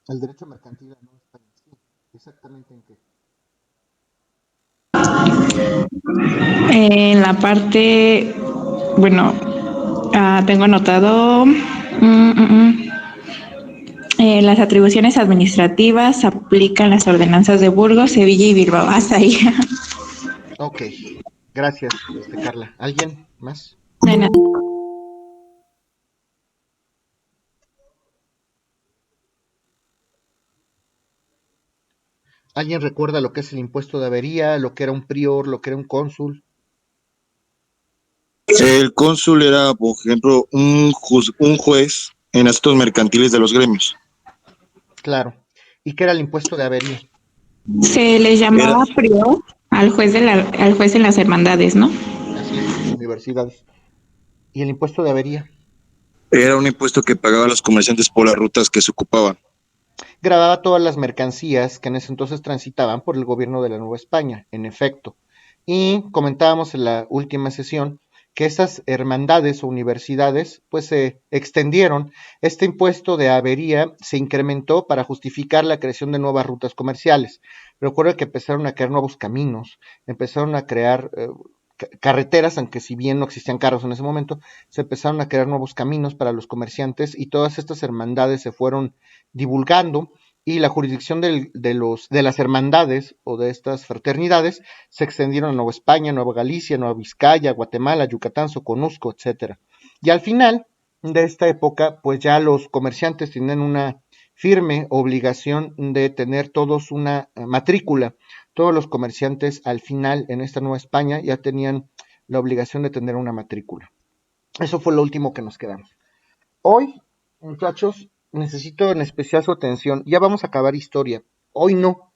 El derecho mercantil de la Nueva España, sí. ¿Exactamente en qué? En la parte, bueno, tengo anotado las atribuciones administrativas aplican las ordenanzas de Burgos, Sevilla y Bilbao. Hasta ahí. Ok, gracias, Carla. ¿Alguien más? ¿Alguien recuerda lo que es el impuesto de avería, lo que era un prior, lo que era un cónsul? El cónsul era, por ejemplo, un juez en asuntos mercantiles de los gremios. Claro. ¿Y qué era el impuesto de avería? Se les Era, llamaba prior al juez en las hermandades, ¿no? Así es, en las universidades. ¿Y el impuesto de avería? era un impuesto que pagaban los comerciantes por las rutas que se ocupaban. Grababa todas las mercancías que en ese entonces transitaban por el gobierno de la Nueva España, en efecto. Y comentábamos en la última sesión que estas hermandades o universidades pues se extendieron. Este impuesto de avería se incrementó para justificar la creación de nuevas rutas comerciales. Recuerda que empezaron a crear nuevos caminos, empezaron a crear carreteras, aunque si bien no existían carros en ese momento, se empezaron a crear nuevos caminos para los comerciantes y todas estas hermandades se fueron divulgando y la jurisdicción de las hermandades o de estas fraternidades se extendieron a Nueva España, Nueva Galicia, Nueva Vizcaya, Guatemala, Yucatán, Soconusco, etcétera. Y al final de esta época, pues ya los comerciantes tienen una firme obligación de tener todos una matrícula. Todos los comerciantes al final en esta Nueva España ya tenían la obligación de tener una matrícula. Eso fue lo último que nos quedamos. Hoy, muchachos, necesito en especial su atención. Ya vamos a acabar historia. Hoy no,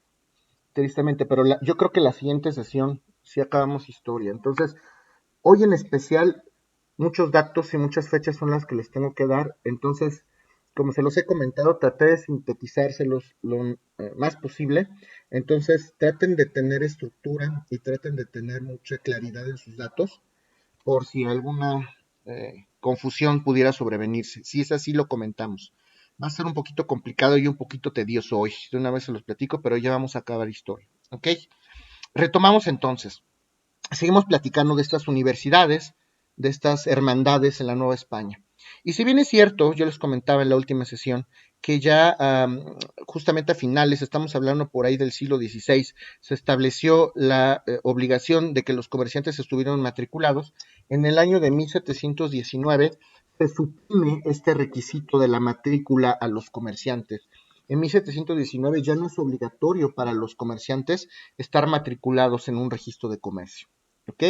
tristemente, pero yo creo que la siguiente sesión sí acabamos historia. Entonces, hoy en especial, muchos datos y muchas fechas son las que les tengo que dar. Entonces, como se los he comentado, traté de sintetizárselos lo más posible. Entonces, traten de tener estructura y traten de tener mucha claridad en sus datos por si alguna confusión pudiera sobrevenirse. Si es así, lo comentamos. Va a ser un poquito complicado y un poquito tedioso hoy. De una vez se los platico, pero ya vamos a acabar historia. ¿Ok? Retomamos entonces. Seguimos platicando de estas universidades, de estas hermandades en la Nueva España. Y si bien es cierto, yo les comentaba en la última sesión, que ya justamente a finales, estamos hablando por ahí del siglo XVI, se estableció la obligación de que los comerciantes estuvieran matriculados. En el año de 1719 se suprime este requisito de la matrícula a los comerciantes. En 1719 ya no es obligatorio para los comerciantes estar matriculados en un registro de comercio. ¿Ok?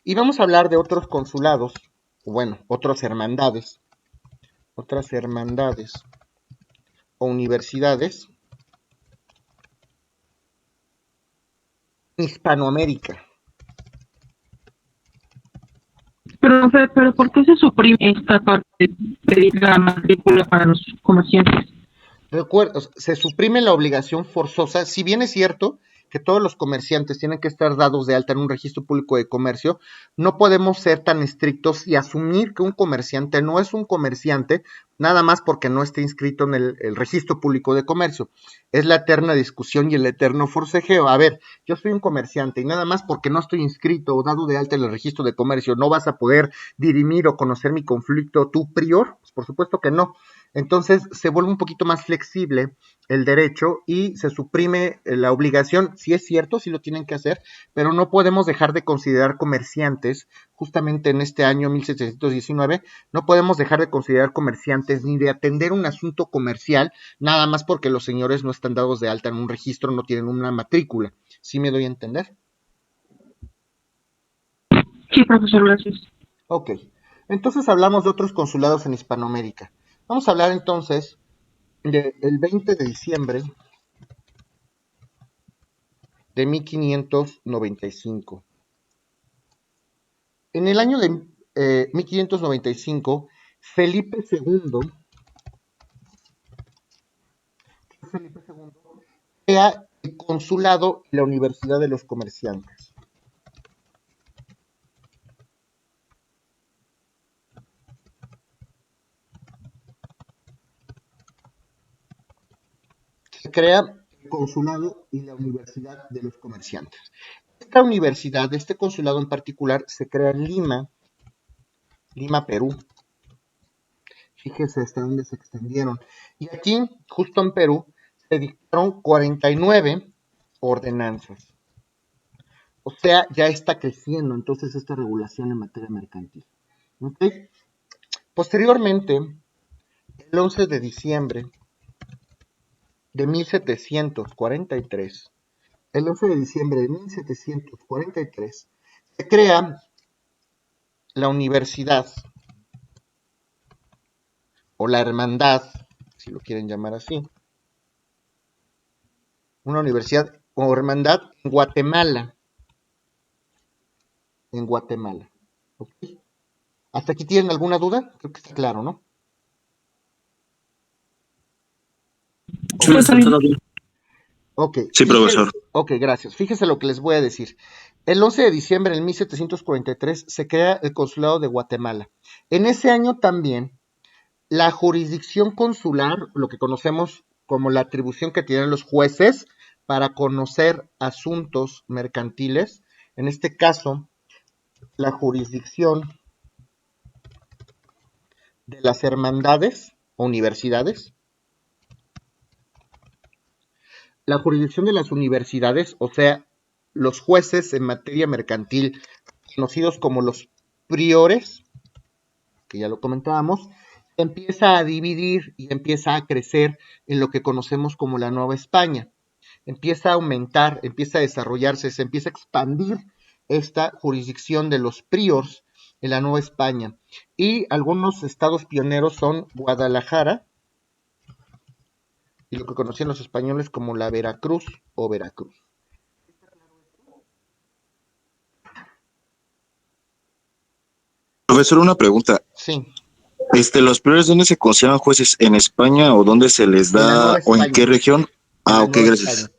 Y vamos a hablar de otros consulados, bueno, otras hermandades o universidades en Hispanoamérica. Pero ¿por qué se suprime esta parte de pedir la matrícula para los comerciantes? Recuerda, se suprime la obligación forzosa, si bien es cierto que todos los comerciantes tienen que estar dados de alta en un registro público de comercio, no podemos ser tan estrictos y asumir que un comerciante no es un comerciante nada más porque no esté inscrito en el registro público de comercio. Es la eterna discusión y el eterno forcejeo. A ver, yo soy un comerciante y nada más porque no estoy inscrito o dado de alta en el registro de comercio, ¿no vas a poder dirimir o conocer mi conflicto tú prior? Pues por supuesto que no. Entonces se vuelve un poquito más flexible el derecho y se suprime la obligación. Sí es cierto, sí lo tienen que hacer, pero no podemos dejar de considerar comerciantes, justamente en este año 1719, no podemos dejar de considerar comerciantes ni de atender un asunto comercial, nada más porque los señores no están dados de alta en un registro, no tienen una matrícula. ¿Sí me doy a entender? Sí, profesor, gracias. Ok. Entonces hablamos de otros consulados en Hispanoamérica. Vamos a hablar entonces del 20 de diciembre de 1595. En el año de 1595, Felipe II, Felipe II crea el consulado y la Universidad de los Comerciantes. se crea el consulado y la universidad de los comerciantes. Esta universidad, este consulado en particular, se crea en Lima, Perú. Fíjese hasta dónde se extendieron. Y aquí, justo en Perú, se dictaron 49 ordenanzas. O sea, ya está creciendo entonces esta regulación en materia mercantil. ¿Okay? Posteriormente, el 11 de diciembre de 1743, el 11 de diciembre de 1743, se crea la universidad o la hermandad, si lo quieren llamar así, una universidad o hermandad en Guatemala. En Guatemala. ¿Okay? ¿Hasta aquí tienen alguna duda? Creo que está claro, ¿no? Sí, está todo bien. Ok. Sí, profesor. Ok, gracias. Fíjese lo que les voy a decir. El 11 de diciembre de 1743 se crea el Consulado de Guatemala. En ese año también, la jurisdicción consular, lo que conocemos como la atribución que tienen los jueces para conocer asuntos mercantiles, en este caso, la jurisdicción de las hermandades o universidades, la jurisdicción de las universidades, o sea, los jueces en materia mercantil, conocidos como los priores, que ya lo comentábamos, empieza a dividir y empieza a crecer en lo que conocemos como la Nueva España. Empieza a aumentar, empieza a desarrollarse, se empieza a expandir esta jurisdicción de los priors en la Nueva España. Y algunos estados pioneros son Guadalajara y lo que conocían los españoles como la Veracruz o Veracruz. Profesor, una pregunta. Sí, ¿Los priores dónde se consideran jueces? ¿En España o dónde se les en la Nueva da o en qué España, región? en Ah, la ok, Nueva España. gracias.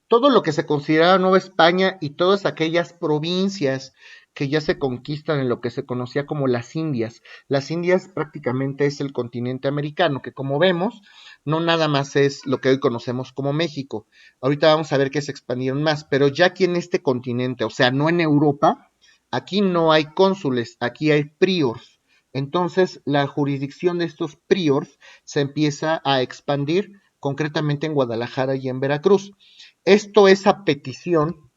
Todo lo que se considera Nueva España y todas aquellas provincias que ya se conquistan en lo que se conocía como las Indias. Las Indias prácticamente es el continente americano, que como vemos, no nada más es lo que hoy conocemos como México. Ahorita vamos a ver que se expandieron más, pero ya aquí en este continente, o sea, no en Europa, aquí no hay cónsules, aquí hay priors. Entonces, la jurisdicción de estos priors se empieza a expandir concretamente en Guadalajara y en Veracruz. Esto es a petición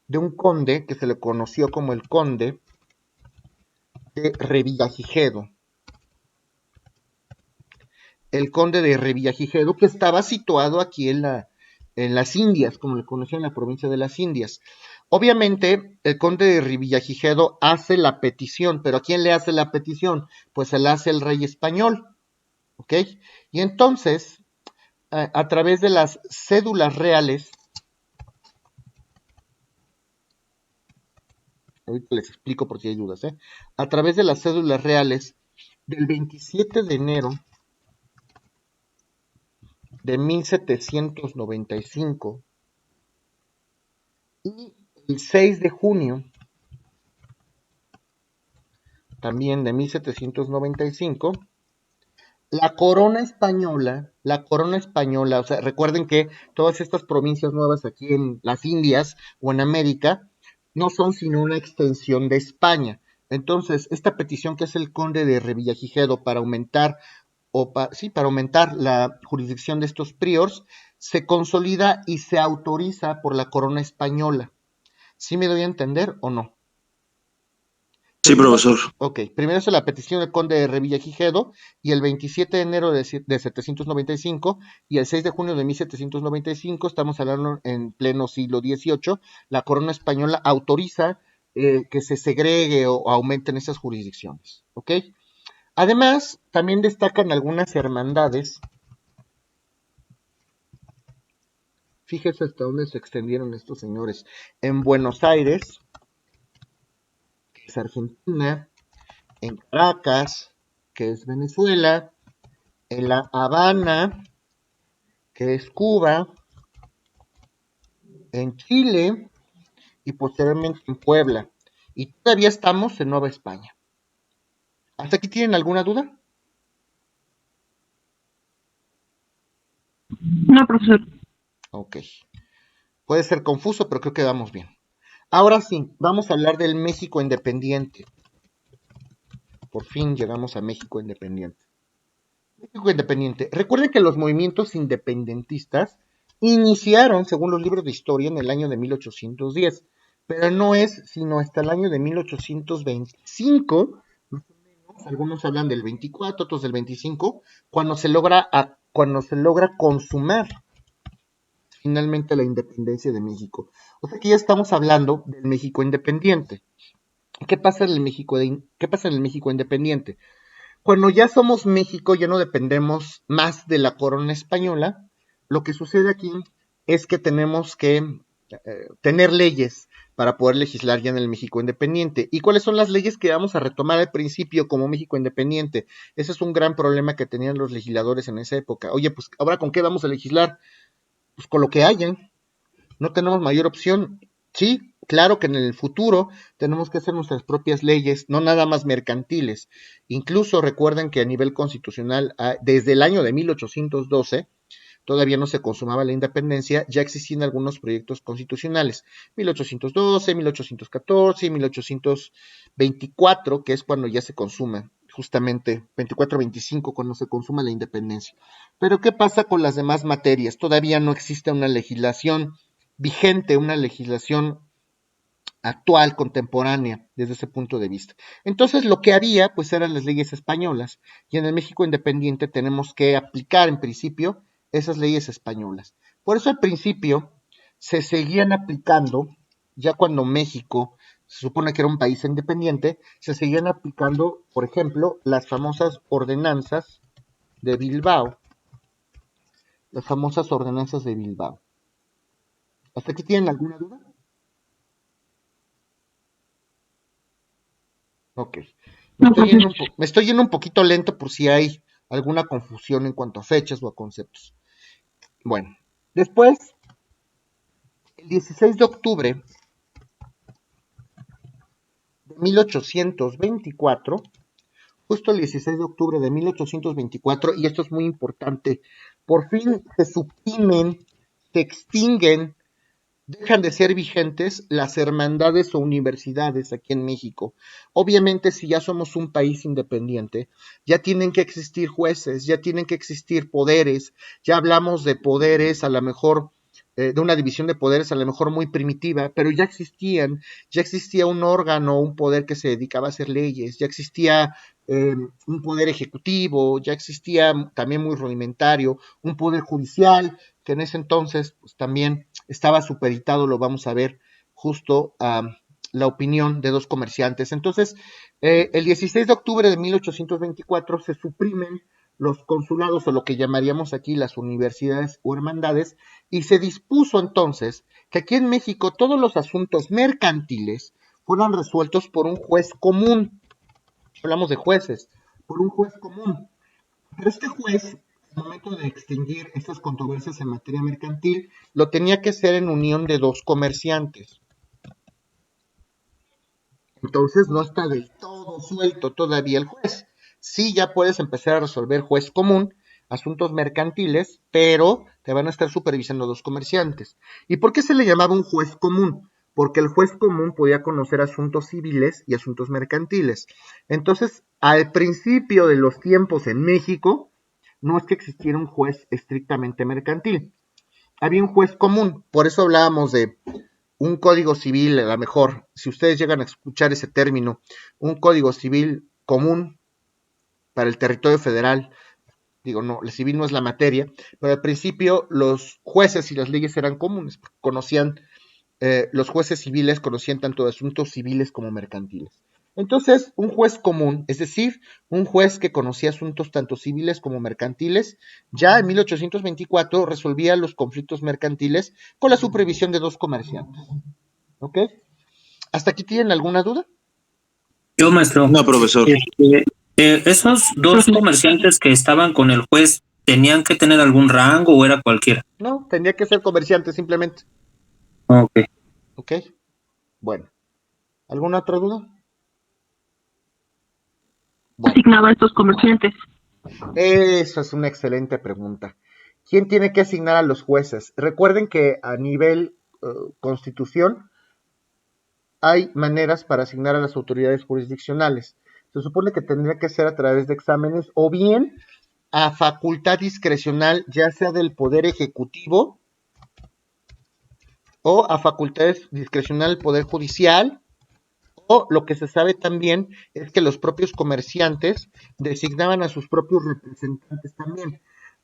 de un conde que se le conoció como el conde de Revillagigedo. El conde de Revillagigedo, que estaba situado aquí en las Indias, como le conocían en la provincia de las Indias. Obviamente, el conde de Revillagigedo hace la petición, pero ¿a quién le hace la petición? Pues se la hace el rey español, ¿ok? Y entonces, a través de las cédulas reales, ahorita les explico por si hay dudas, a través de las cédulas reales del 27 de enero de 1795 y el 6 de junio también de 1795, la corona española, o sea, recuerden que todas estas provincias nuevas aquí en las Indias o en América no son sino una extensión de España. Entonces, esta petición que hace el conde de Revillagigedo para aumentar para aumentar la jurisdicción de estos priors, se consolida y se autoriza por la corona española. ¿Sí me doy a entender o no? Sí, profesor. Primero es la petición del conde de Revillagigedo y el 27 de enero de 795 y el 6 de junio de 1795, estamos hablando en pleno siglo XVIII, la corona española autoriza que se segregue o aumenten esas jurisdicciones. ¿Ok? Además, también destacan algunas hermandades. Fíjese hasta dónde se extendieron estos señores. En Buenos Aires, que es Argentina, en Caracas, que es Venezuela, en La Habana, que es Cuba, en Chile y posteriormente en Puebla. Y todavía estamos en Nueva España. ¿Hasta aquí tienen alguna duda? No, profesor. Ok. Puede ser confuso, pero creo que vamos bien. Ahora sí, vamos a hablar del México independiente. Por fin llegamos a México independiente. México independiente. Recuerden que los movimientos independentistas iniciaron, según los libros de historia, en el año de 1810, pero no es sino hasta el año de 1825, más o menos, algunos hablan del 24, otros del 25, cuando se logra consumar finalmente la independencia de México. O sea que ya estamos hablando del México independiente. ¿Qué pasa qué pasa en el México independiente? Cuando ya somos México, ya no dependemos más de la corona española, lo que sucede aquí es que tenemos que tener leyes para poder legislar ya en el México independiente. ¿Y cuáles son las leyes que vamos a retomar al principio como México independiente? Ese es un gran problema que tenían los legisladores en esa época. Oye, pues ahora ¿con qué vamos a legislar? Pues con lo que hayan, no tenemos mayor opción. Sí, claro que en el futuro tenemos que hacer nuestras propias leyes, no nada más mercantiles. Incluso recuerden que a nivel constitucional, desde el año de 1812, todavía no se consumaba la independencia, ya existían algunos proyectos constitucionales. 1812, 1814 y 1824, que es cuando ya se consuma, justamente 24-25, cuando se consuma la independencia. Pero ¿qué pasa con las demás materias? Todavía no existe una legislación vigente, una legislación actual, contemporánea, desde ese punto de vista. Entonces, lo que había, pues, eran las leyes españolas, y en el México independiente tenemos que aplicar, en principio, esas leyes españolas. Por eso, al principio, se seguían aplicando, ya cuando México se supone que era un país independiente, se seguían aplicando, por ejemplo, las famosas ordenanzas de Bilbao, las famosas ordenanzas de Bilbao. ¿Hasta aquí tienen alguna duda? Ok. No, profesor. Me estoy yendo un poquito lento por si hay alguna confusión en cuanto a fechas o a conceptos. Bueno, después, el 16 de octubre de 1824, justo el 16 de octubre de 1824, y esto es muy importante, por fin se suprimen, se extinguen, dejan de ser vigentes las hermandades o universidades aquí en México. Obviamente, si ya somos un país independiente, ya tienen que existir jueces, ya tienen que existir poderes, ya hablamos de poderes a lo mejor, de una división de poderes a lo mejor muy primitiva, pero ya existía un órgano, un poder que se dedicaba a hacer leyes, ya existía un poder ejecutivo, ya existía también muy rudimentario, un poder judicial, que en ese entonces pues, también estaba supeditado, lo vamos a ver, justo a la opinión de dos comerciantes. Entonces, el 16 de octubre de 1824 se suprimen los consulados o lo que llamaríamos aquí las universidades o hermandades y se dispuso entonces que aquí en México todos los asuntos mercantiles fueran resueltos por un juez común. Hablamos de jueces, por un juez común. Pero este juez, al momento de extinguir estas controversias en materia mercantil, lo tenía que hacer en unión de dos comerciantes. Entonces no está del todo suelto todavía el juez. Sí, ya puedes empezar a resolver juez común, asuntos mercantiles, pero te van a estar supervisando dos comerciantes. ¿Y por qué se le llamaba un juez común? Porque el juez común podía conocer asuntos civiles y asuntos mercantiles. Entonces, al principio de los tiempos en México, no es que existiera un juez estrictamente mercantil. Había un juez común, por eso hablábamos de un código civil, a lo mejor, si ustedes llegan a escuchar ese término, un código civil común para el territorio federal. Digo, no, el civil no es la materia, pero al principio los jueces y las leyes eran comunes, conocían, los jueces civiles conocían tanto de asuntos civiles como mercantiles. Entonces, un juez común, es decir, un juez que conocía asuntos tanto civiles como mercantiles, ya en 1824 resolvía los conflictos mercantiles con la supervisión de dos comerciantes. ¿Ok? ¿Hasta aquí tienen alguna duda? Yo, maestro, No, profesor. esos dos comerciantes que estaban con el juez, ¿tenían que tener algún rango o era cualquiera? No, tendría que ser comerciante simplemente. Ok. ¿Ok? Bueno, ¿alguna otra duda? Bueno, Asignaba a estos comerciantes. esa es una excelente pregunta. ¿Quién tiene que asignar a los jueces? Recuerden que a nivel constitución hay maneras para asignar a las autoridades jurisdiccionales. Se supone que tendría que ser a través de exámenes o bien a facultad discrecional, ya sea del Poder Ejecutivo o a facultades discrecional del Poder Judicial, o lo que se sabe también es que los propios comerciantes designaban a sus propios representantes también.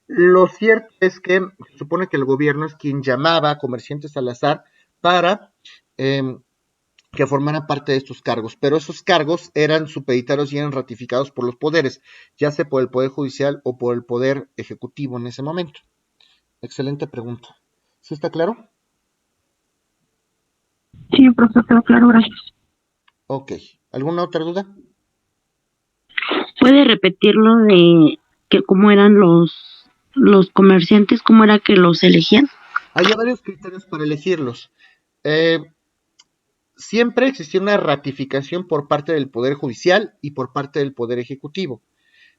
Lo cierto es que se supone que el gobierno es quien llamaba a comerciantes al azar para que formaran parte de estos cargos, pero esos cargos eran supeditados y eran ratificados por los poderes, ya sea por el Poder Judicial o por el Poder Ejecutivo en ese momento. Excelente pregunta. ¿Sí está claro? Sí, profesor, quedó claro, gracias. Ok. ¿Alguna otra duda? ¿Puede repetirlo de que cómo eran los comerciantes, cómo era que los elegían? Hay varios criterios para elegirlos. Siempre existía una ratificación por parte del Poder Judicial y por parte del Poder Ejecutivo.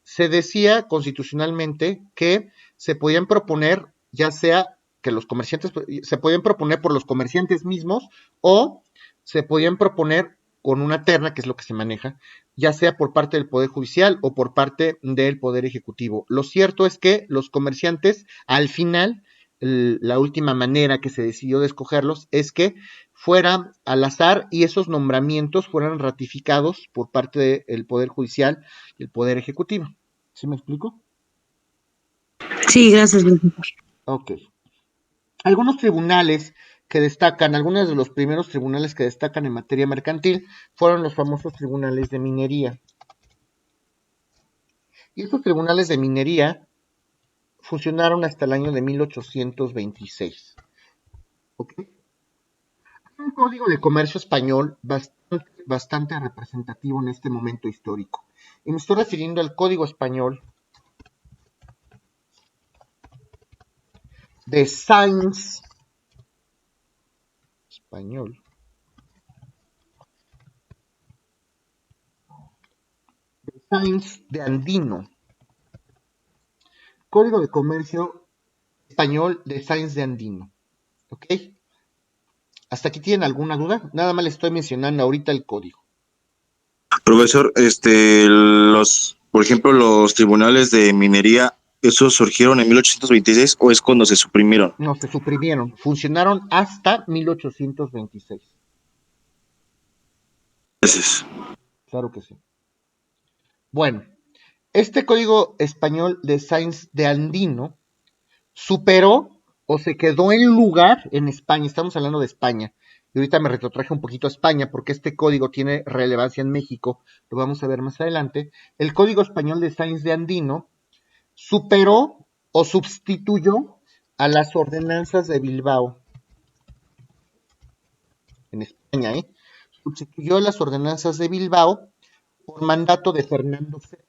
Se decía constitucionalmente que se podían proponer, ya sea que los comerciantes, se podían proponer por los comerciantes mismos o se podían proponer con una terna, que es lo que se maneja, ya sea por parte del Poder Judicial o por parte del Poder Ejecutivo. Lo cierto es que los comerciantes, al final, la última manera que se decidió de escogerlos es que fuera al azar y esos nombramientos fueran ratificados por parte del Poder Judicial y el Poder Ejecutivo. ¿Sí me explico? Sí, gracias, profesor. Ok. Algunos tribunales que destacan, algunos de los primeros tribunales que destacan en materia mercantil fueron los famosos tribunales de minería. Y estos tribunales de minería funcionaron hasta el año de 1826. ¿Ok? Un código de comercio español bastante representativo en este momento histórico. Y me estoy refiriendo al Código Español de Sáenz Español de Sáenz de Andino. Código de Comercio Español de Sáenz de Andino. ¿Ok? ¿Hasta aquí tienen alguna duda? Nada más les estoy mencionando ahorita el código. Profesor, por ejemplo, los tribunales de minería, ¿esos surgieron en 1826 o es cuando se suprimieron? No, se suprimieron. Funcionaron hasta 1826. Gracias. Claro que sí. Bueno, este código español de Sáenz de Andino superó o se quedó en lugar en España. Estamos hablando de España. Y ahorita me retrotraje un poquito a España porque este código tiene relevancia en México. Lo vamos a ver más adelante. El código español de Sáenz de Andino superó o sustituyó a las ordenanzas de Bilbao. En España, sustituyó a las ordenanzas de Bilbao por mandato de Fernando VII.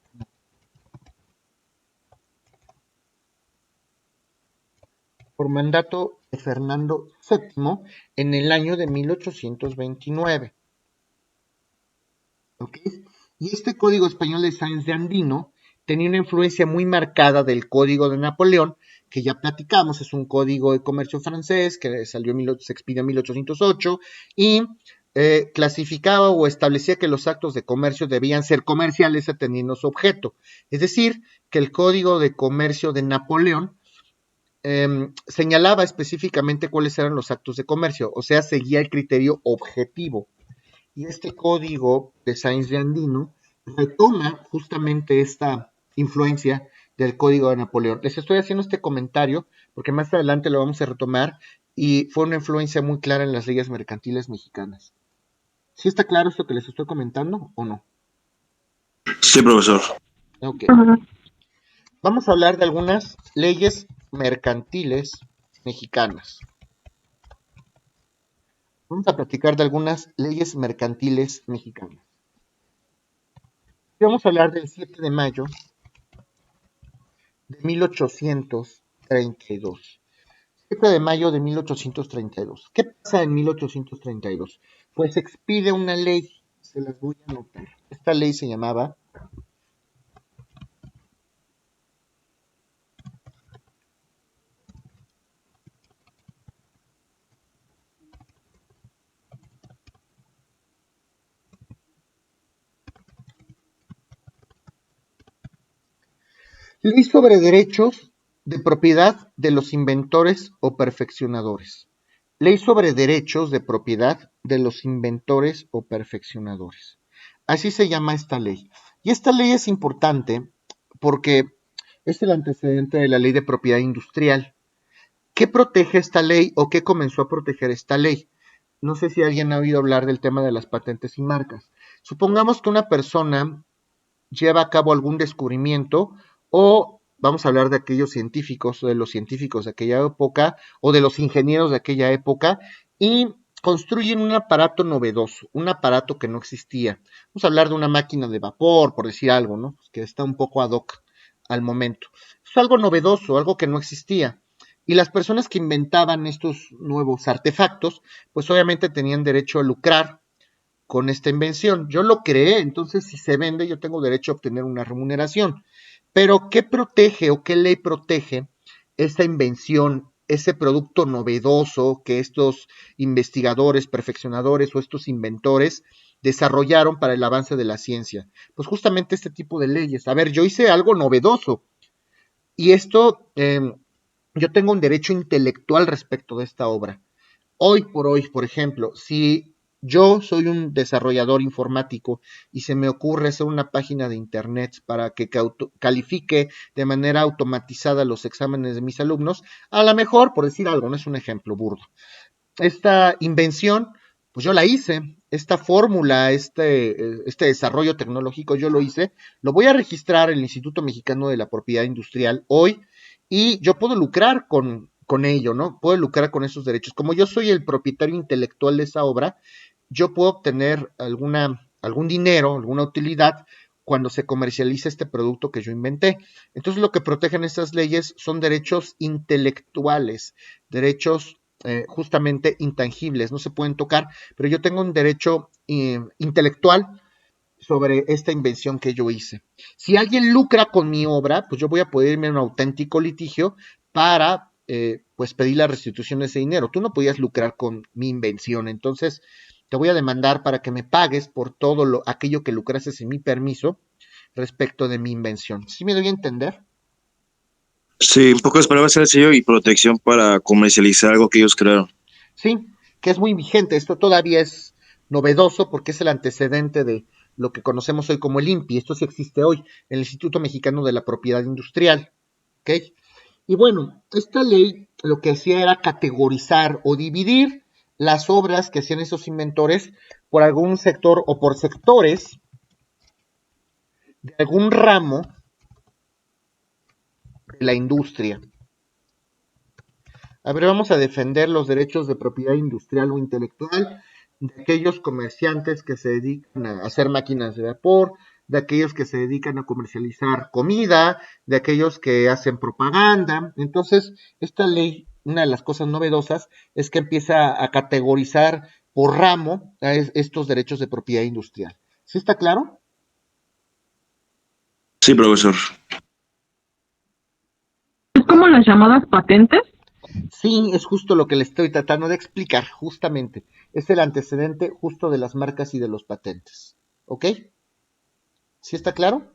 Por mandato de Fernando VII en el año de 1829. ¿Okay? Y este código español de Sáenz de Andino tenía una influencia muy marcada del código de Napoleón, que ya platicamos, es un código de comercio francés que se expidió en 1808 y clasificaba o establecía que los actos de comercio debían ser comerciales atendiendo su objeto. Es decir, que el código de comercio de Napoleón señalaba específicamente cuáles eran los actos de comercio, o sea, seguía el criterio objetivo. Y este código de Sáenz de Andino retoma justamente esta influencia del código de Napoleón. Les estoy haciendo este comentario porque más adelante lo vamos a retomar y fue una influencia muy clara en las leyes mercantiles mexicanas. ¿Sí está claro esto que les estoy comentando o no? Sí, profesor. Ok. Vamos a hablar de algunas leyes mercantiles mexicanas. Vamos a platicar de algunas leyes mercantiles mexicanas. Vamos a hablar del 7 de mayo de 1832. 7 de mayo de 1832. ¿Qué pasa en 1832? Pues se expide una ley, se las voy a anotar. Esta ley se llamaba Ley sobre derechos de propiedad de los inventores o perfeccionadores. Ley sobre derechos de propiedad de los inventores o perfeccionadores. Así se llama esta ley. Y esta ley es importante porque es el antecedente de la ley de propiedad industrial. ¿Qué protege esta ley o qué comenzó a proteger esta ley? No sé si alguien ha oído hablar del tema de las patentes y marcas. Supongamos que una persona lleva a cabo algún descubrimiento o vamos a hablar de aquellos científicos, de los científicos de aquella época o de los ingenieros de aquella época y construyen un aparato novedoso, un aparato que no existía. Vamos a hablar de una máquina de vapor, por decir algo, ¿no? Que está un poco ad hoc al momento. Es algo novedoso, algo que no existía. Y las personas que inventaban estos nuevos artefactos, pues obviamente tenían derecho a lucrar con esta invención. Yo lo creé, entonces si se vende yo tengo derecho a obtener una remuneración. Pero ¿qué protege o qué ley protege esta invención, ese producto novedoso que estos investigadores, perfeccionadores o estos inventores desarrollaron para el avance de la ciencia? Pues justamente este tipo de leyes. A ver, yo hice algo novedoso y esto, yo tengo un derecho intelectual respecto de esta obra. Hoy por hoy, por ejemplo, si yo soy un desarrollador informático y se me ocurre hacer una página de internet para que califique de manera automatizada los exámenes de mis alumnos, a lo mejor, por decir algo, no es un ejemplo burdo, esta invención, pues yo la hice, esta fórmula, este desarrollo tecnológico, yo lo hice, lo voy a registrar en el Instituto Mexicano de la Propiedad Industrial hoy y yo puedo lucrar con ello, ¿no? Puedo lucrar con esos derechos. Como yo soy el propietario intelectual de esa obra, yo puedo obtener algún dinero, alguna utilidad cuando se comercializa este producto que yo inventé. Entonces lo que protegen estas leyes son derechos intelectuales, derechos justamente intangibles, no se pueden tocar, pero yo tengo un derecho intelectual sobre esta invención que yo hice. Si alguien lucra con mi obra, pues yo voy a poder irme a un auténtico litigio para pues pedir la restitución de ese dinero. Tú no podías lucrar con mi invención, entonces te voy a demandar para que me pagues por todo aquello que lucraste sin mi permiso respecto de mi invención. ¿Sí me doy a entender? Sí, en pocas palabras, el sello y protección para comercializar algo que ellos crearon. Sí, que es muy vigente. Esto todavía es novedoso porque es el antecedente de lo que conocemos hoy como el INPI. Esto sí existe hoy, el Instituto Mexicano de la Propiedad Industrial. ¿Ok? Y bueno, esta ley lo que hacía era categorizar o dividir las obras que hacían esos inventores por algún sector o por sectores de algún ramo de la industria. A ver, vamos a defender los derechos de propiedad industrial o intelectual de aquellos comerciantes que se dedican a hacer máquinas de vapor, de aquellos que se dedican a comercializar comida, de aquellos que hacen propaganda. Entonces, esta ley, una de las cosas novedosas es que empieza a categorizar por ramo a estos derechos de propiedad industrial. ¿Sí está claro? Sí, profesor. Es como las llamadas patentes. Sí, es justo lo que le estoy tratando de explicar, justamente. Es el antecedente justo de las marcas y de los patentes. ¿Ok? ¿Sí está claro?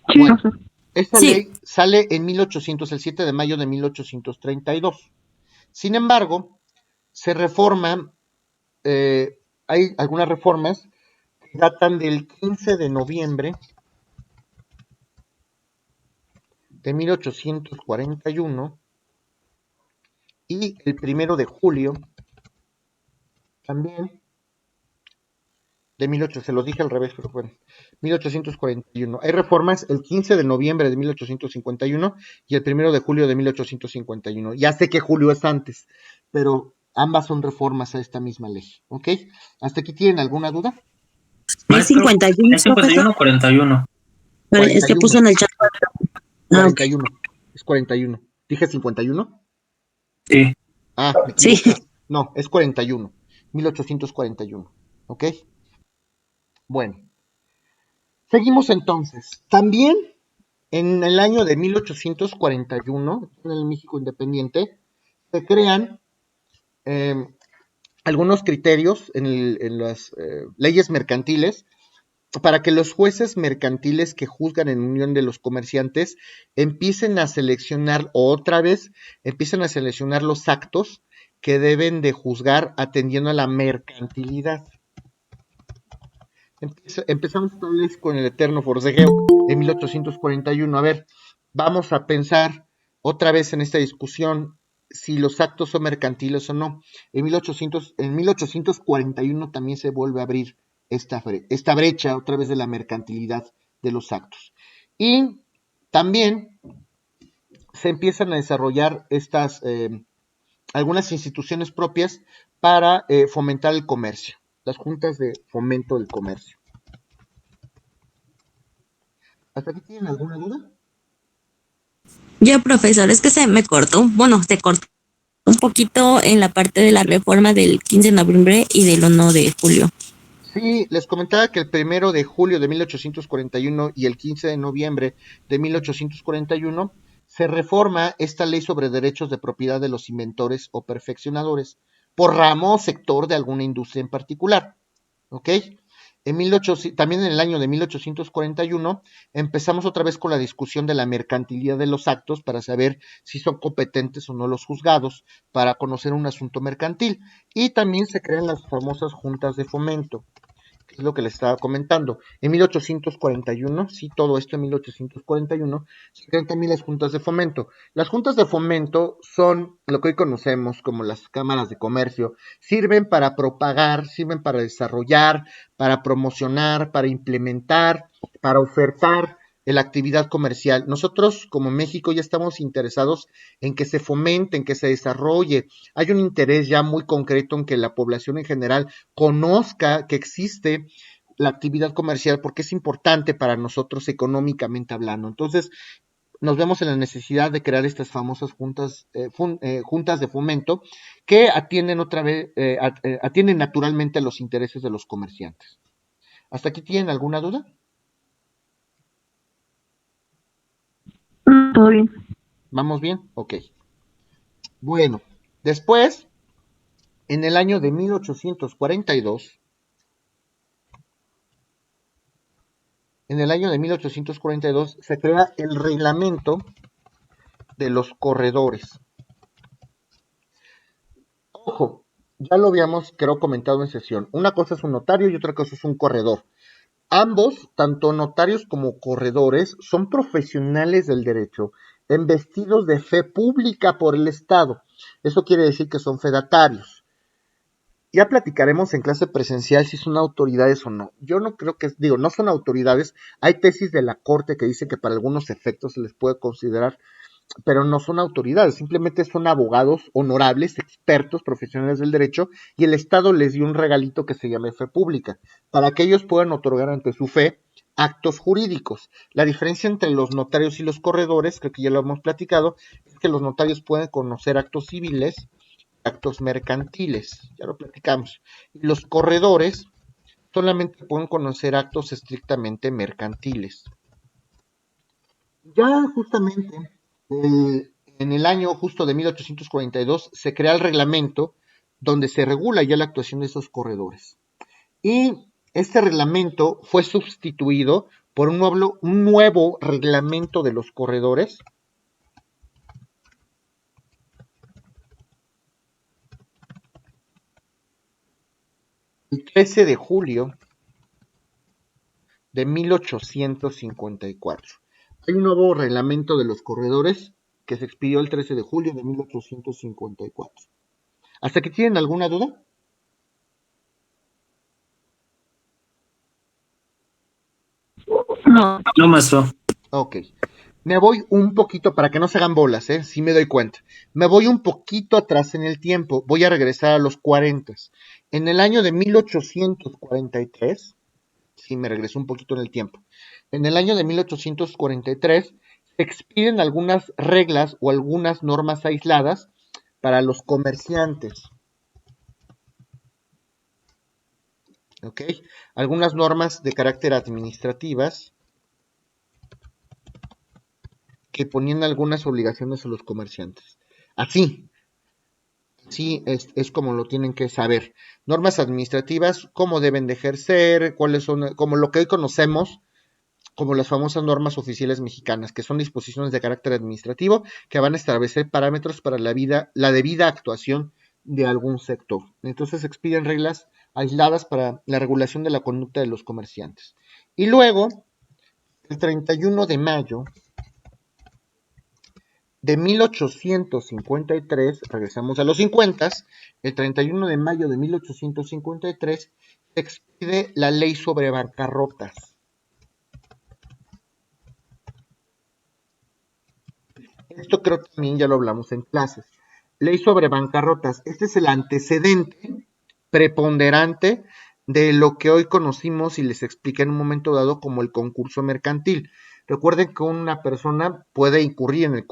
Sí, Bueno, profesor. esta Sí. ley sale en 1800, el 7 de mayo de 1832. Sin embargo, se reforma, hay algunas reformas que datan del 15 de noviembre de 1841 y el 1 de julio también de 1800, se los dije al revés, pero bueno, 1841. Hay reformas el 15 de noviembre de 1851 y el 1 de julio de 1851. Ya sé que julio es antes, pero ambas son reformas a esta misma ley, ¿ok? ¿Hasta aquí tienen alguna duda? Es Maestro, 51, ¿es profesor. 51 o 41? Pero es que 41, puso en el chat. Ah, ok. 41, es 41. ¿Dije 51? Sí. Ah, me Sí. equivoqué. No, es 41, 1841, ¿ok? Bueno, seguimos entonces. También en el año de 1841, en el México Independiente, se crean algunos criterios en las leyes mercantiles para que los jueces mercantiles que juzgan en unión de los comerciantes empiecen a seleccionar los actos que deben de juzgar atendiendo a la mercantilidad. Empezamos tal vez con el eterno forcejeo en 1841. A ver, vamos a pensar otra vez en esta discusión si los actos son mercantiles o no. En 1841 también se vuelve a abrir esta brecha otra vez de la mercantilidad de los actos. Y también se empiezan a desarrollar algunas instituciones propias para fomentar el comercio, las juntas de fomento del comercio. ¿Hasta aquí tienen alguna duda? Yo, profesor, es que se cortó un poquito en la parte de la reforma del 15 de noviembre y del 1 de julio. Sí, les comentaba que el 1 de julio de 1841 y el 15 de noviembre de 1841 se reforma esta ley sobre derechos de propiedad de los inventores o perfeccionadores por ramo o sector de alguna industria en particular. ¿Ok? También en el año de 1841 empezamos otra vez con la discusión de la mercantilidad de los actos para saber si son competentes o no los juzgados para conocer un asunto mercantil. Y también se crean las famosas juntas de fomento, que es lo que les estaba comentando. En 1841, sí, todo esto en 1841, se crean también las juntas de fomento. Las juntas de fomento son lo que hoy conocemos como las cámaras de comercio. Sirven para propagar, sirven para desarrollar, para promocionar, para implementar, para ofertar la actividad comercial. Nosotros como México ya estamos interesados en que se fomente, en que se desarrolle. Hay un interés ya muy concreto en que la población en general conozca que existe la actividad comercial porque es importante para nosotros económicamente hablando. Entonces, nos vemos en la necesidad de crear estas famosas juntas de fomento que atienden naturalmente a los intereses de los comerciantes. ¿Hasta aquí tienen alguna duda? Todo bien. ¿Vamos bien? Ok. Bueno, después, en el año de 1842, se crea el reglamento de los corredores. Ojo, ya lo habíamos, creo, comentado en sesión. Una cosa es un notario y otra cosa es un corredor. Ambos, tanto notarios como corredores, son profesionales del derecho, embestidos de fe pública por el Estado. Eso quiere decir que son fedatarios. Ya platicaremos en clase presencial si son autoridades o no. Yo no creo que, no son autoridades. Hay tesis de la Corte que dice que para algunos efectos se les puede considerar, pero no son autoridades, simplemente son abogados honorables, expertos, profesionales del derecho, y el Estado les dio un regalito que se llama fe pública, para que ellos puedan otorgar ante su fe actos jurídicos. La diferencia entre los notarios y los corredores, creo que ya lo hemos platicado, es que los notarios pueden conocer actos civiles, actos mercantiles, ya lo platicamos, y los corredores solamente pueden conocer actos estrictamente mercantiles. Ya justamente en el año justo de 1842 se crea el reglamento donde se regula ya la actuación de esos corredores. Y este reglamento fue sustituido por un nuevo reglamento de los corredores, el 13 de julio de 1854. Hay un nuevo reglamento de los corredores que se expidió el 13 de julio de 1854. ¿Hasta que tienen alguna duda? No. No, maestro. Ok. Me voy un poquito, para que no se hagan bolas, sí me doy cuenta. Me voy un poquito atrás en el tiempo. Voy a regresar a los 40. En el año de 1843, sí me regreso un poquito en el tiempo. En el año de 1843 se expiden algunas reglas o algunas normas aisladas para los comerciantes. ¿Ok? Algunas normas de carácter administrativas que ponían algunas obligaciones a los comerciantes. Así, sí es como lo tienen que saber. Normas administrativas, cómo deben de ejercer, cuáles son, como lo que hoy conocemos como las famosas normas oficiales mexicanas, que son disposiciones de carácter administrativo que van a establecer parámetros para la debida actuación de algún sector. Entonces expiden reglas aisladas para la regulación de la conducta de los comerciantes. Y luego, el 31 de mayo de 1853, regresamos a los 50, el 31 de mayo de 1853 se expide la ley sobre bancarrotas. Esto creo que también ya lo hablamos en clases. Ley sobre bancarrotas. Este es el antecedente preponderante de lo que hoy conocimos y les expliqué en un momento dado como el concurso mercantil. Recuerden que una persona puede incurrir en el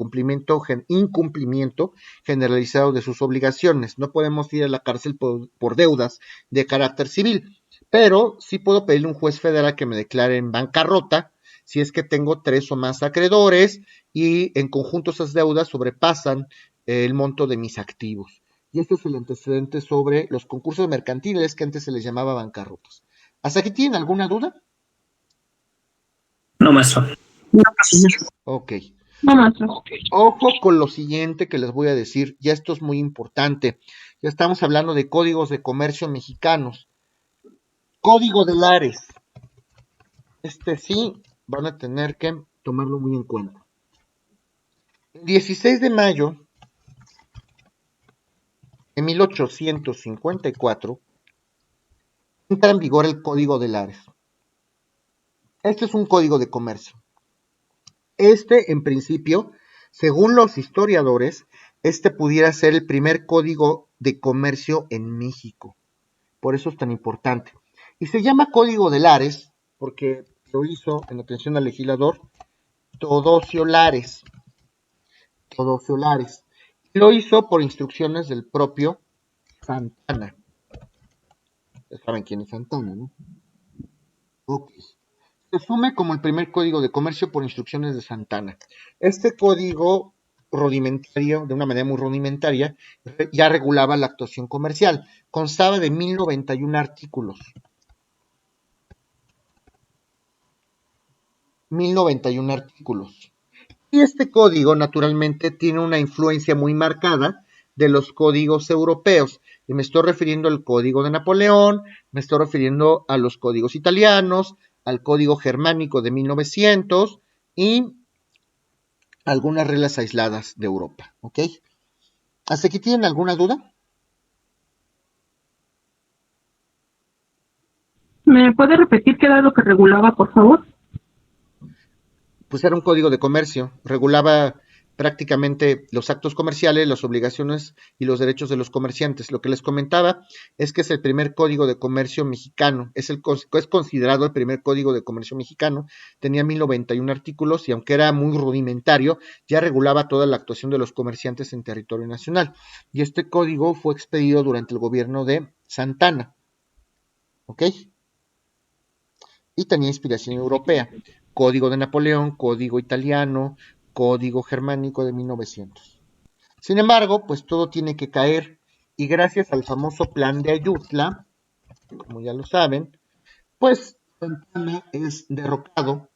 incumplimiento generalizado de sus obligaciones. No podemos ir a la cárcel por deudas de carácter civil, pero sí puedo pedirle a un juez federal que me declare en bancarrota si es que tengo 3 o más acreedores y en conjunto esas deudas sobrepasan el monto de mis activos. Y este es el antecedente sobre los concursos mercantiles que antes se les llamaba bancarrotas. ¿Hasta aquí tienen alguna duda? No, maestro. Ok. No, maestro. Ojo con lo siguiente que les voy a decir, ya esto es muy importante. Ya estamos hablando de códigos de comercio mexicanos. Código de Lares. Este sí van a tener que tomarlo muy en cuenta. El 16 de mayo de 1854 entra en vigor el Código de Lares. Este es un código de comercio. Este, en principio, según los historiadores, este pudiera ser el primer código de comercio en México. Por eso es tan importante. Y se llama Código de Lares porque lo hizo, en atención al legislador, Teodosio Lares. Teodosio Lares. Lo hizo por instrucciones del propio Santana. Ya saben quién es Santana, ¿no? Ok. Se asume como el primer código de comercio por instrucciones de Santana. Este código rudimentario, de una manera muy rudimentaria, ya regulaba la actuación comercial. Constaba de 1091 artículos. 1091 artículos. Y este código, naturalmente, tiene una influencia muy marcada de los códigos europeos. Y me estoy refiriendo al código de Napoleón, me estoy refiriendo a los códigos italianos, al código germánico de 1900 y algunas reglas aisladas de Europa. ¿Ok? ¿Hasta aquí tienen alguna duda? ¿Me puede repetir qué era lo que regulaba, por favor? Pues era un código de comercio, regulaba prácticamente los actos comerciales, las obligaciones y los derechos de los comerciantes. Lo que les comentaba es que es el primer código de comercio mexicano, es considerado el primer código de comercio mexicano, tenía 1091 artículos y aunque era muy rudimentario, ya regulaba toda la actuación de los comerciantes en territorio nacional. Y este código fue expedido durante el gobierno de Santana. ¿Ok? Y tenía inspiración europea. Código de Napoleón, código italiano, código germánico de 1900. Sin embargo, pues todo tiene que caer y gracias al famoso plan de Ayutla, como ya lo saben, pues Santana es derrocado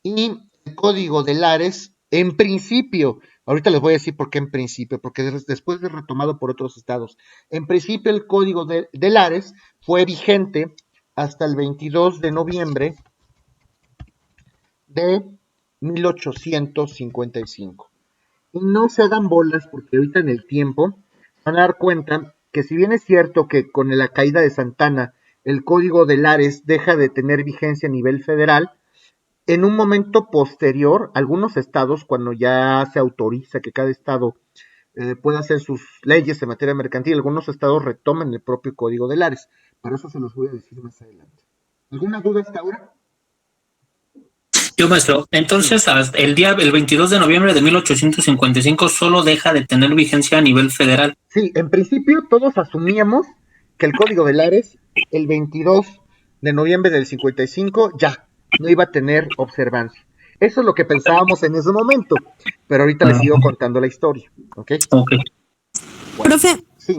y el código de Lares, en principio, ahorita les voy a decir por qué en principio, porque después es retomado por otros estados. En principio el código de Lares fue vigente hasta el 22 de noviembre de 1855. Y no se hagan bolas porque ahorita en el tiempo van a dar cuenta que si bien es cierto que con la caída de Santana el código de Lares deja de tener vigencia a nivel federal, en un momento posterior, algunos estados, cuando ya se autoriza que cada estado pueda hacer sus leyes en materia mercantil, algunos estados retoman el propio código de Lares. Para eso se los voy a decir más adelante. ¿Alguna duda hasta ahora? Yo, maestro, entonces el 22 de noviembre de 1855 solo deja de tener vigencia a nivel federal. Sí, en principio todos asumíamos que el código de Lares, el 22 de noviembre del 55, ya no iba a tener observancia. Eso es lo que pensábamos en ese momento, pero ahorita les sigo contando la historia, ¿ok? Ok. Profe, Sí,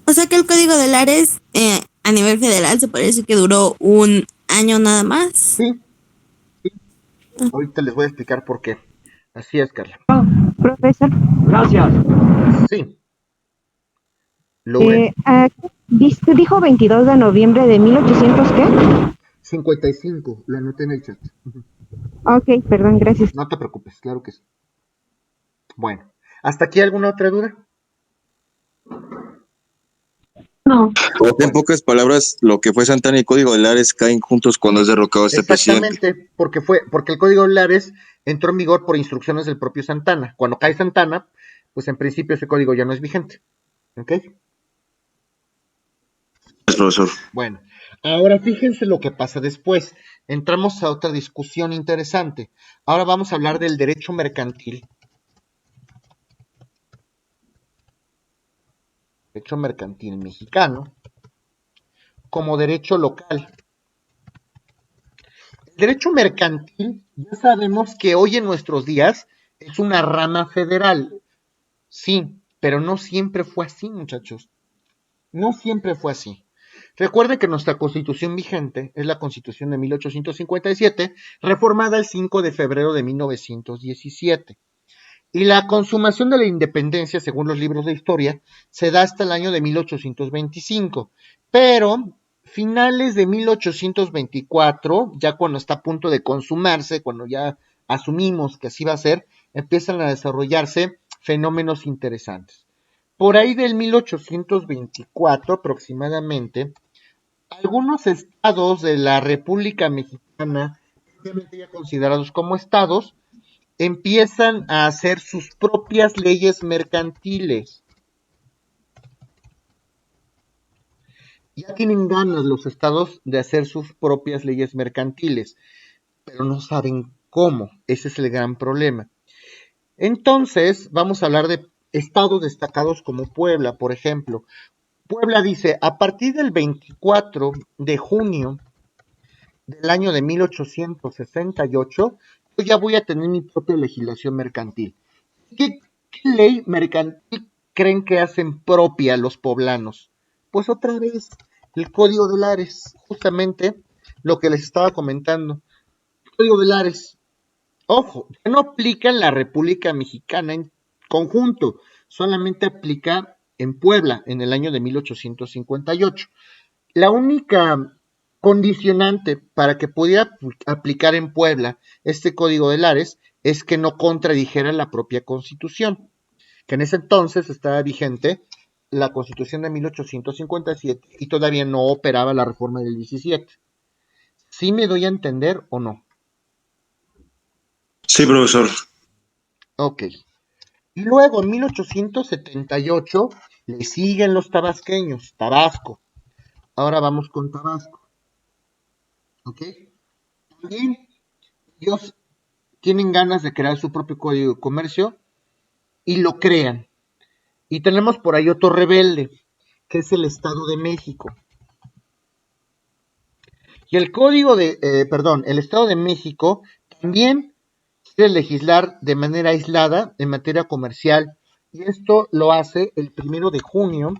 O sea que el Código de Lares a nivel federal se puede decir que duró un año nada más. sí. Ahorita les voy a explicar por qué. Así es, Carla. Profesor, Sí, Lourdes. dijo 22 de noviembre de 1800, ¿qué? 55, lo anoté en el chat. Ok, perdón, gracias. No te preocupes, claro que sí. Bueno, ¿hasta aquí alguna otra duda? No, En pocas palabras, lo que fue Santana y Código de Lares caen juntos cuando es derrocado este presidente. Exactamente, porque el Código de Lares entró en vigor por instrucciones del propio Santana. Cuando cae Santana, pues en principio ese código ya no es vigente. ¿Ok? Profesor. Bueno, ahora fíjense lo que pasa después. Entramos a otra discusión interesante. Ahora vamos a hablar del derecho mercantil. Derecho mercantil mexicano como derecho local. El derecho mercantil, ya sabemos que hoy en nuestros días es una rama federal. Sí, pero no siempre fue así, muchachos. No siempre fue así. Recuerden que nuestra constitución vigente es la constitución de 1857, reformada el 5 de febrero de 1917. Y la consumación de la independencia, según los libros de historia, se da hasta el año de 1825. Pero finales de 1824, ya cuando está a punto de consumarse, cuando ya asumimos que así va a ser, empiezan a desarrollarse fenómenos interesantes. Por ahí del 1824 aproximadamente, algunos estados de la República Mexicana, ya considerados como estados, empiezan a hacer sus propias leyes mercantiles. Ya tienen ganas los estados de hacer sus propias leyes mercantiles, pero no saben cómo. Ese es el gran problema. Entonces, vamos a hablar de estados destacados como Puebla, por ejemplo. Puebla dice, a partir del 24 de junio del año de 1868, yo ya voy a tener mi propia legislación mercantil. ¿Qué ley mercantil creen que hacen propia los poblanos? Pues otra vez, el Código de Lares, justamente lo que les estaba comentando. El Código de Lares, ojo, ya no aplica en la República Mexicana en conjunto, solamente aplica en Puebla en el año de 1858. La única condicionante para que pudiera aplicar en Puebla este Código de Lares es que no contradijera la propia Constitución, que en ese entonces estaba vigente la Constitución de 1857 y todavía no operaba la reforma del 17. ¿Sí me doy a entender o no? Sí, profesor. Ok. Y luego en 1878 le siguen los tabasqueños, Tabasco. Ahora vamos con Tabasco. ¿Ok? También ellos tienen ganas de crear su propio código de comercio y lo crean. Y tenemos por ahí otro rebelde, que es el Estado de México. Y el el Estado de México también quiere legislar de manera aislada en materia comercial. Y esto lo hace el 1 de junio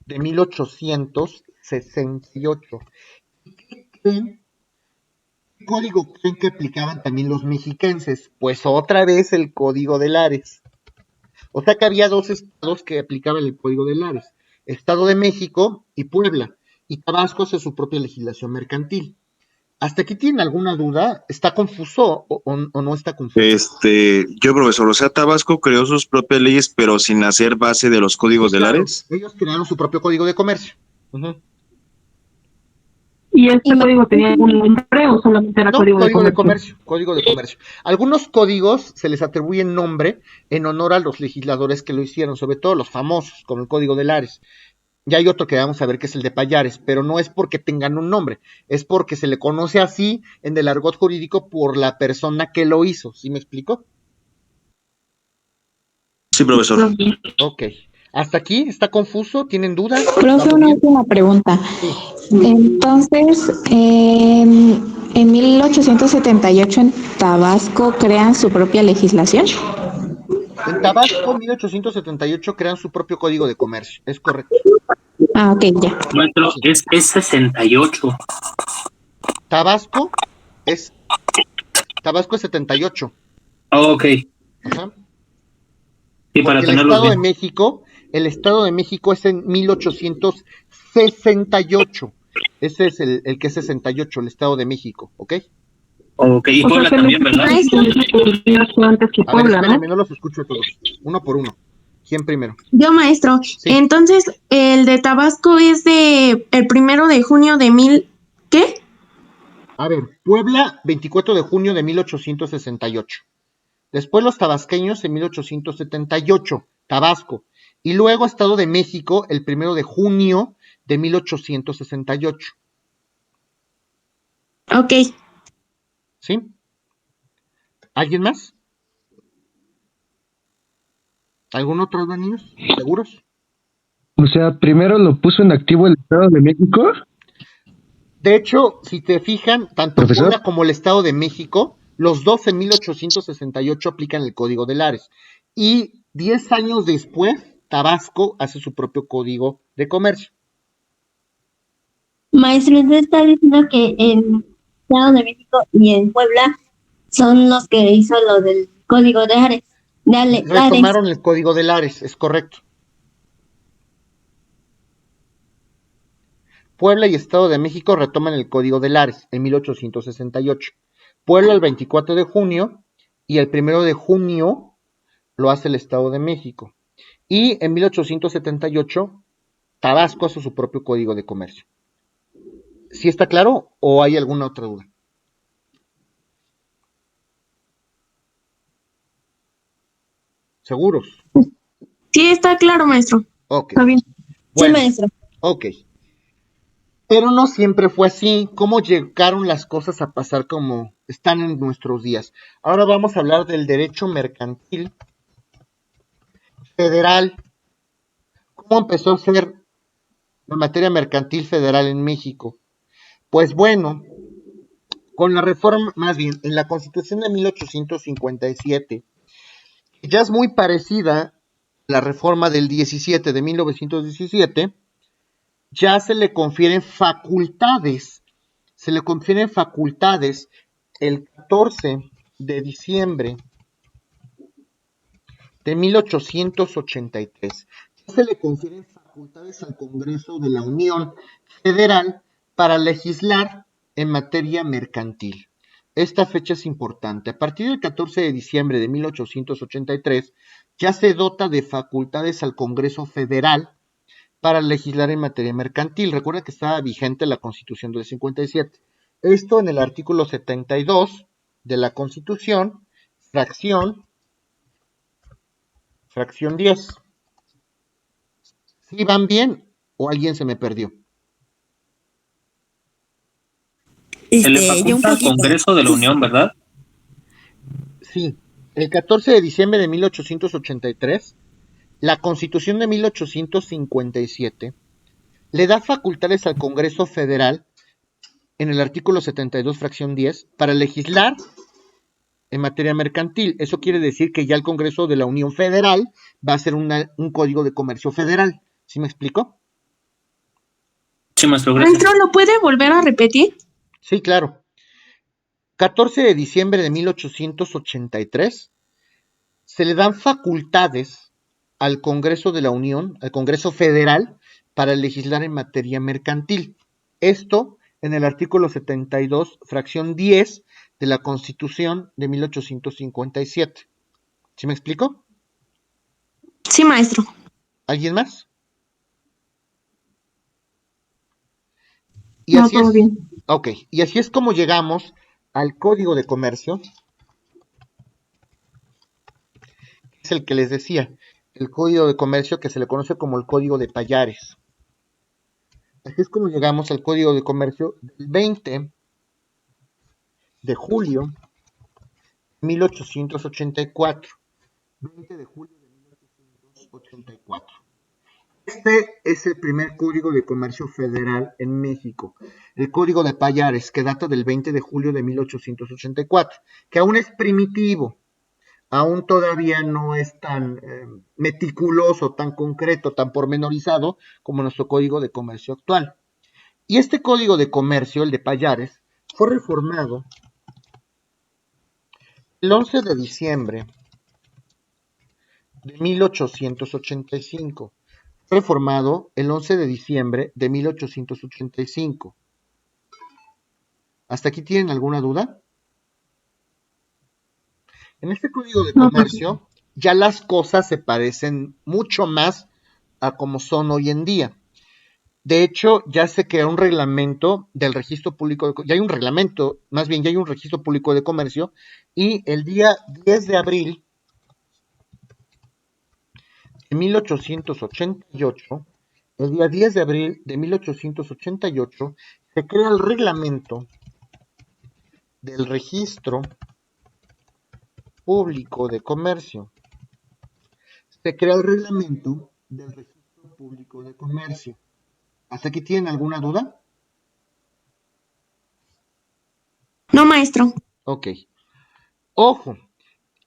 de 1868. ¿Qué código creen que aplicaban también los mexiquenses? Pues otra vez el Código de Lares. O sea que había dos estados que aplicaban el Código de Lares. Estado de México y Puebla. Y Tabasco hace su propia legislación mercantil. ¿Hasta aquí tienen alguna duda? ¿Está confuso o no está confuso? Yo, profesor, o sea, Tabasco creó sus propias leyes, pero sin hacer base de los códigos Sí, de claro. Lares. Ellos crearon su propio código de comercio. ¿y este código tenía algún nombre o solamente era No, código de comercio? código de comercio. Algunos códigos se les atribuye nombre en honor a los legisladores que lo hicieron, sobre todo los famosos, como el Código de Lares. Y hay otro que vamos a ver que es el de Payares, pero no es porque tengan un nombre, es porque se le conoce así en el argot jurídico por la persona que lo hizo. ¿Sí me explico? Sí, profesor. Ok. ¿Hasta aquí? ¿Está confuso? ¿Tienen dudas? Profe, una última pregunta. Sí. Entonces, en 1878 en Tabasco crean su propia legislación. En Tabasco, en 1878, crean su propio código de comercio. Es correcto. Ah, ok, ya. Maestro, es 68. Tabasco es 78. Ok. Ajá. Y para Porque tenerlos bien. El Estado de México es en 1868. Ese es el que es 68, el Estado de México, ¿ok? Ok, y O sea, Puebla se también, ¿verdad? Maestro, fue antes que A ver, Puebla, ¿no? espérenme, no los escucho a todos. Uno por uno. ¿Quién primero? Yo, maestro. Sí. Entonces, el de Tabasco es de el 1 de junio de ¿qué? A ver, Puebla, 24 de junio de 1868. Después los tabasqueños en 1878, Tabasco. Y luego Estado de México el 1 de junio de 1868. Ok. ¿Sí? ¿Alguien más? ¿Algún otro, niños? ¿Seguros? O sea, primero lo puso en activo el Estado de México, De hecho, si te fijan, tanto profesor. Puebla como el Estado de México, los dos en 1868 aplican el Código de Lares. Y 10 años después, Tabasco hace su propio Código de Comercio. maestro, usted está diciendo que en Estado de México y en Puebla son los que hizo lo del código de Ares. Dale, Ares. Retomaron el Código de Lares, es correcto. Puebla y Estado de México retoman el Código de Lares en 1868. Puebla el 24 de junio y el 1 de junio lo hace el Estado de México. Y en 1878 Tabasco hace su propio Código de Comercio. ¿Sí está claro o hay alguna otra duda? ¿Seguros? Sí, está claro, maestro. Ok. Está bien. Bueno, Sí, maestro. ok. Pero no siempre fue así. ¿Cómo llegaron las cosas a pasar como están en nuestros días? Ahora vamos a hablar del derecho mercantil federal. ¿Cómo empezó a ser la materia mercantil federal en México? Pues bueno, con la reforma, más bien, en la Constitución de 1857, ya es muy parecida a la reforma del 17 de 1917, ya se le confieren facultades el 14 de diciembre de 1883. Ya se le confieren facultades al Congreso de la Unión Federal para legislar en materia mercantil. Esta fecha es importante. A partir del 14 de diciembre de 1883, ya se dota de facultades al Congreso Federal para legislar en materia mercantil. Recuerda que estaba vigente la Constitución del 57. Esto en el artículo 72 de la Constitución, fracción 10. ¿Sí van bien o alguien se me perdió? Se le Yo un faculta al poquito. Congreso de la Unión, ¿verdad? Sí, el 14 de diciembre de 1883, la Constitución de 1857 le da facultades al Congreso Federal en el artículo 72, fracción 10, para legislar en materia mercantil. Eso quiere decir que ya el Congreso de la Unión Federal va a hacer un código de comercio federal. ¿Sí me explico? Sí, maestro, gracias. Maestro, ¿lo puede volver a repetir? Sí, claro. 14 de diciembre de 1883 se le dan facultades al Congreso de la Unión, al Congreso Federal, para legislar en materia mercantil. Esto en el artículo 72, fracción 10 de la Constitución de 1857. ¿Sí me explico? Sí, maestro. ¿Alguien más? Y No, así todo es. bien. Ok, y así es como llegamos al Código de Comercio, que es el que les decía, el Código de Comercio que se le conoce como el Código de Payares. Así es como llegamos al Código de Comercio del 20 de julio de 1884. 20 de julio de 1884. Este es el primer Código de Comercio Federal en México. El Código de Payares, que data del 20 de julio de 1884, que aún es primitivo. aún todavía no es tan meticuloso, tan concreto, tan pormenorizado como nuestro Código de Comercio actual. Y este Código de Comercio, el de Pallares, fue reformado el 11 de diciembre de 1885. Reformado el 11 de diciembre de 1885. ¿Hasta aquí tienen alguna duda? En este Código de Comercio ya las cosas se parecen mucho más a como son hoy en día. De hecho, ya se crea un reglamento del registro público, ya hay un reglamento, más bien ya hay un registro público de comercio, y el día 10 de abril de 1888, el día 10 de abril de 1888, se crea el reglamento del registro público de comercio. Se crea el reglamento del registro público de comercio. ¿Hasta aquí tienen alguna duda? No, maestro. Ok. Ojo,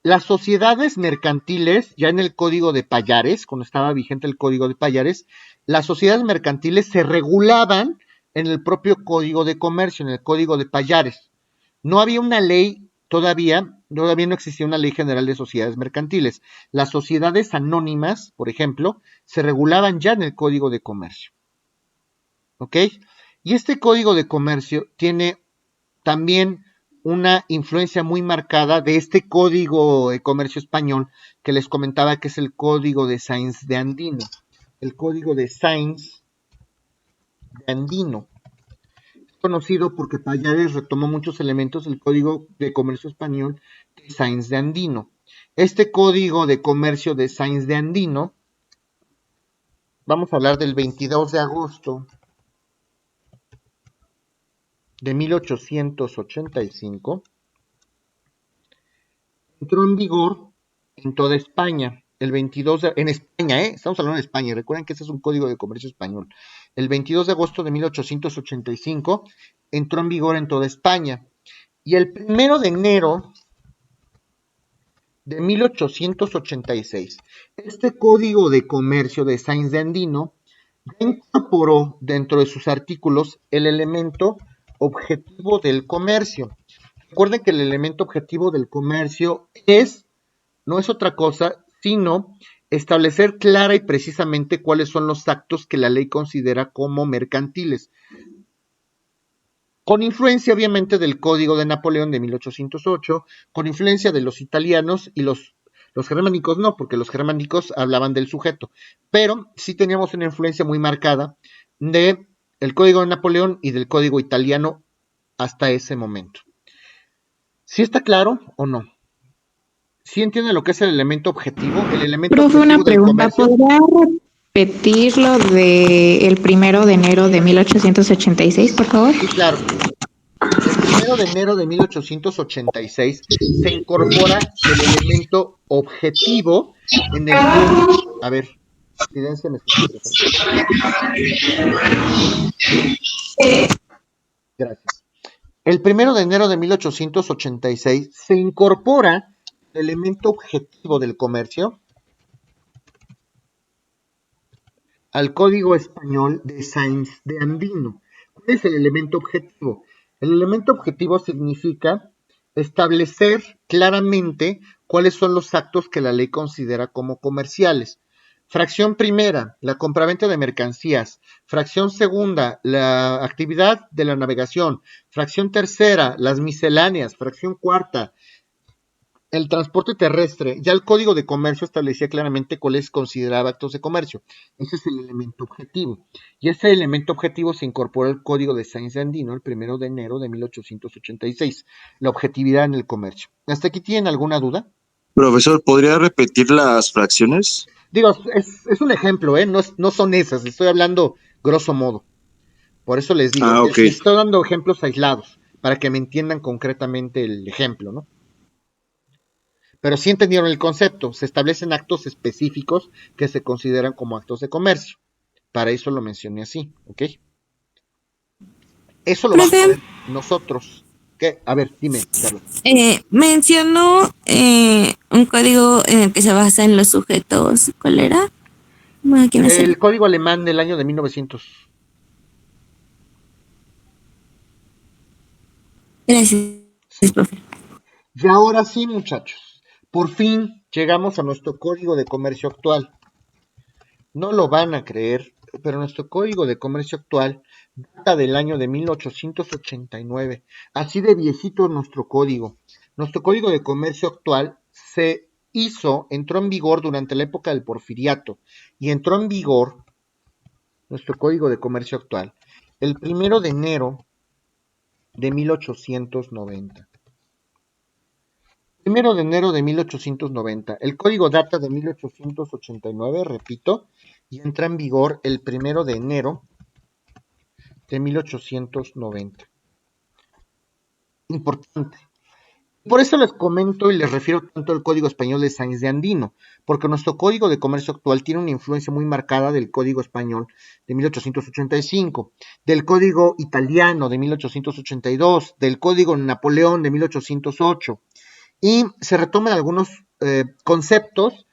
las sociedades mercantiles, ya en el Código de Pallares, cuando estaba vigente el Código de Pallares, las sociedades mercantiles se regulaban en el propio Código de Comercio, en el Código de Pallares. No había una ley todavía no existía una ley general de sociedades mercantiles. Las sociedades anónimas, por ejemplo, se regulaban ya en el Código de Comercio. ¿Ok? Y este Código de Comercio tiene también una influencia muy marcada de este Código de Comercio español que les comentaba, que es el Código de Sáenz de Andino. El Código de Sáenz de Andino. Es conocido porque Pallares retomó muchos elementos del Código de Comercio español de Sáenz de Andino. Este Código de Comercio de Sáenz de Andino, vamos a hablar del 22 de agosto de 1885, entró en vigor en toda España. En España, estamos hablando de España, recuerden que ese es un Código de Comercio español. El 22 de agosto de 1885 entró en vigor en toda España. Y el 1 de enero de 1886, este Código de Comercio de Sáenz de Andino ya incorporó dentro de sus artículos el elemento objetivo del comercio. Recuerden que el elemento objetivo del comercio no es otra cosa, sino establecer clara y precisamente cuáles son los actos que la ley considera como mercantiles. Con influencia, obviamente, del Código de Napoleón de 1808, con influencia de los italianos y los germánicos no, porque los germánicos hablaban del sujeto, pero sí teníamos una influencia muy marcada del Código de Napoleón y del Código italiano hasta ese momento. ¿Sí está claro o no? ¿Sí entiende lo que es el elemento objetivo? El elemento Profe, objetivo una del pregunta. comercio. ¿Podría repetir lo del 1 de enero de 1886, por favor? Sí, claro. El 1 de enero de 1886 se incorpora el elemento objetivo en el que... A ver, silénciame sus micrófonos. Gracias. El 1 de enero de 1886 se incorpora el elemento objetivo del comercio al Código Español de Sáenz de Andino. ¿Cuál es el elemento objetivo? El elemento objetivo significa establecer claramente cuáles son los actos que la ley considera como comerciales. Fracción primera, la compraventa de mercancías. Fracción segunda, la actividad de la navegación. Fracción tercera, las misceláneas. Fracción cuarta, el transporte terrestre. Ya el Código de Comercio establecía claramente cuáles consideraba actos de comercio. Ese es el elemento objetivo. Y ese elemento objetivo se incorporó al Código de Sáenz de Andino el 1 de enero de 1886. La objetividad en el comercio. ¿Hasta aquí tienen alguna duda? Profesor, ¿podría repetir las fracciones? Digo, es un ejemplo, no son esas, estoy hablando grosso modo. Por eso les digo, ok. les estoy dando ejemplos aislados, para que me entiendan concretamente el ejemplo, ¿no? Pero sí entendieron el concepto, se establecen actos específicos que se consideran como actos de comercio. Para eso lo mencioné así, ¿ok? Eso lo vamos a ver nosotros, ¿ok? ¿Qué? A ver, dime, Carlos. Mencionó un código en el que se basa en los sujetos. ¿Cuál era? Bueno, aquí me sale. El código alemán del año de 1900. Gracias, profe. Y ahora sí, muchachos, por fin llegamos a nuestro código de comercio actual. No lo van a creer, pero nuestro código de comercio actual data del año de 1889. Así de viejito es nuestro código. Nuestro código de comercio actual entró en vigor durante la época del Porfiriato y entró en vigor nuestro código de comercio actual el 1 de enero de 1890. 1 de enero de 1890. El código data de 1889, repito, y entra en vigor el 1 de enero de 1890. Importante. Por eso les comento y les refiero tanto al Código Español de Sáenz de Andino, porque nuestro Código de Comercio actual tiene una influencia muy marcada del Código Español de 1885, del Código Italiano de 1882, del Código Napoleón de 1808, y se retoman algunos conceptos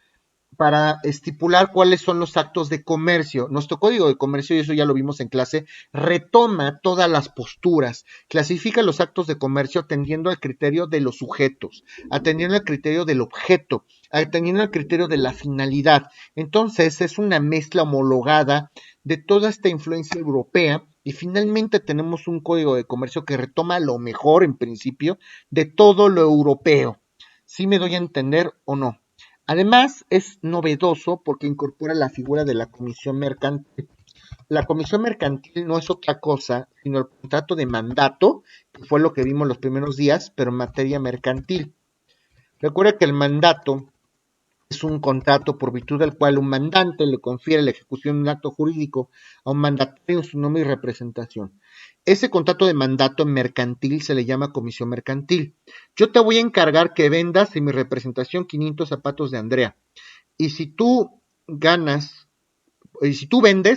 para estipular cuáles son los actos de comercio. Nuestro código de comercio, y eso ya lo vimos en clase, retoma todas las posturas, clasifica los actos de comercio atendiendo al criterio de los sujetos, atendiendo al criterio del objeto, atendiendo al criterio de la finalidad. Entonces es una mezcla homologada de toda esta influencia europea y finalmente tenemos un código de comercio que retoma lo mejor en principio de todo lo europeo. ¿Sí me doy a entender o no? Además, es novedoso porque incorpora la figura de la comisión mercantil. La comisión mercantil no es otra cosa sino el contrato de mandato, que fue lo que vimos los primeros días, pero en materia mercantil. Recuerda que el mandato es un contrato por virtud del cual un mandante le confiere la ejecución de un acto jurídico a un mandatario en su nombre y representación. Ese contrato de mandato mercantil se le llama comisión mercantil. Yo te voy a encargar que vendas en mi representación 500 zapatos de Andrea. Y si tú vendes,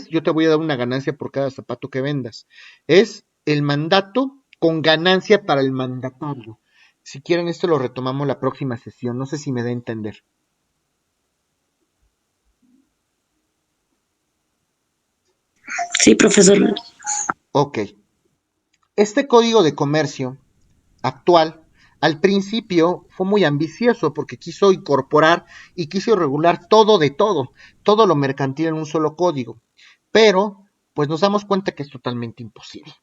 yo te voy a dar una ganancia por cada zapato que vendas. Es el mandato con ganancia para el mandatario. Si quieren, esto lo retomamos la próxima sesión. No sé si me da a entender. Sí, profesor. Ok. Este código de comercio actual, al principio fue muy ambicioso porque quiso incorporar y quiso regular todo lo mercantil en un solo código. Pero, pues nos damos cuenta que es totalmente imposible.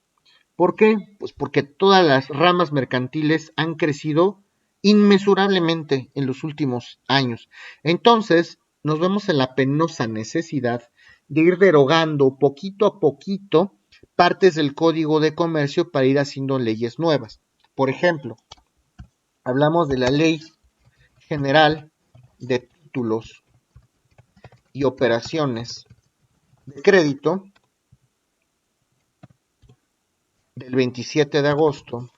¿Por qué? Pues porque todas las ramas mercantiles han crecido inmesurablemente en los últimos años. Entonces, nos vemos en la penosa necesidad de ir derogando poquito a poquito partes del Código de Comercio para ir haciendo leyes nuevas. Por ejemplo, hablamos de la Ley General de Títulos y Operaciones de Crédito del 27 de agosto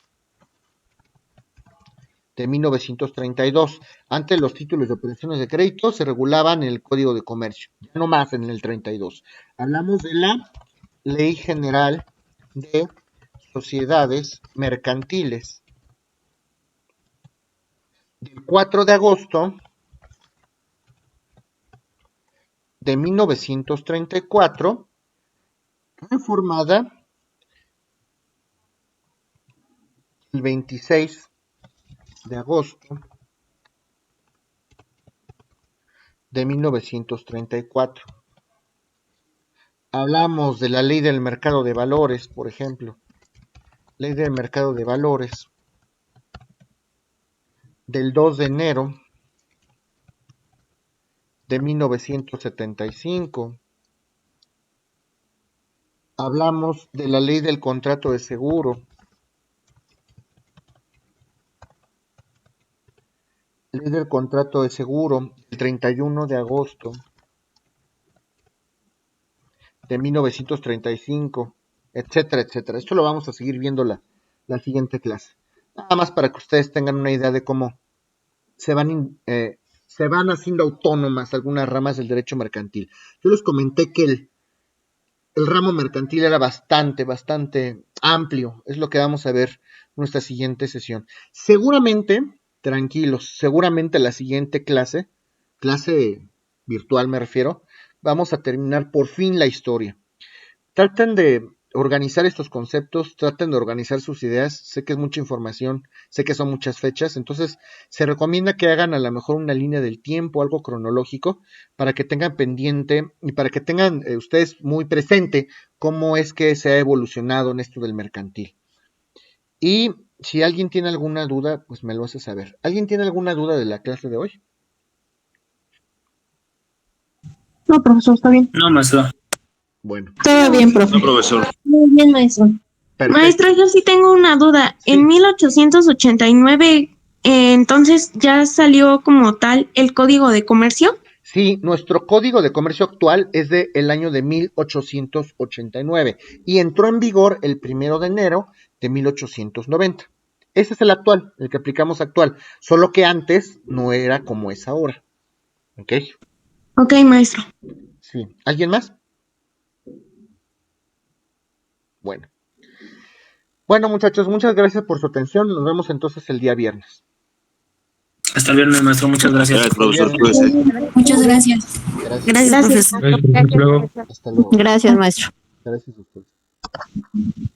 de 1932. Antes los títulos de operaciones de crédito se regulaban en el Código de Comercio, ya no más en el 32. Hablamos de la Ley General de Sociedades Mercantiles del 4 de agosto de 1934, reformada el 26 de agosto de 1934. Hablamos de la Ley del Mercado de Valores, por ejemplo. Ley del Mercado de Valores del 2 de enero de 1975. Hablamos de la Ley del Contrato de Seguro. Ley del Contrato de Seguro el 31 de agosto de 1935, etcétera, etcétera. Esto lo vamos a seguir viendo la siguiente clase. Nada más para que ustedes tengan una idea de cómo se van haciendo autónomas algunas ramas del derecho mercantil. Yo les comenté que el ramo mercantil era bastante amplio. Es lo que vamos a ver nuestra siguiente sesión. Seguramente, tranquilos, seguramente la siguiente clase virtual me refiero, vamos a terminar por fin la historia. Traten de organizar estos conceptos, traten de organizar sus ideas. Sé que es mucha información, sé que son muchas fechas, entonces se recomienda que hagan a lo mejor una línea del tiempo, algo cronológico, para que tengan pendiente y para que tengan ustedes muy presente cómo es que se ha evolucionado en esto del mercantil. Y si alguien tiene alguna duda, pues me lo hace saber. ¿Alguien tiene alguna duda de la clase de hoy? No, profesor, está bien. No, maestro. Bueno. Todo bien, profe. No, profesor. Muy bien, maestro. Perfecto. Maestro, yo sí tengo una duda. Sí. En 1889, entonces ya salió como tal el Código de Comercio. Sí, nuestro Código de Comercio actual es del año de 1889 y entró en vigor el 1 de enero de 1890. Ese es el actual, el que aplicamos actual, solo que antes no era como es ahora. ¿Ok? Ok, maestro. Sí. ¿Alguien más? Bueno. Bueno, muchachos, muchas gracias por su atención. Nos vemos entonces el día viernes. Hasta el viernes, maestro. Muchas gracias. Gracias, profesor. Cuídese. Muchas gracias. Gracias. Gracias, profesor. Gracias, hasta luego. Hasta luego. Gracias, maestro. Gracias a ustedes.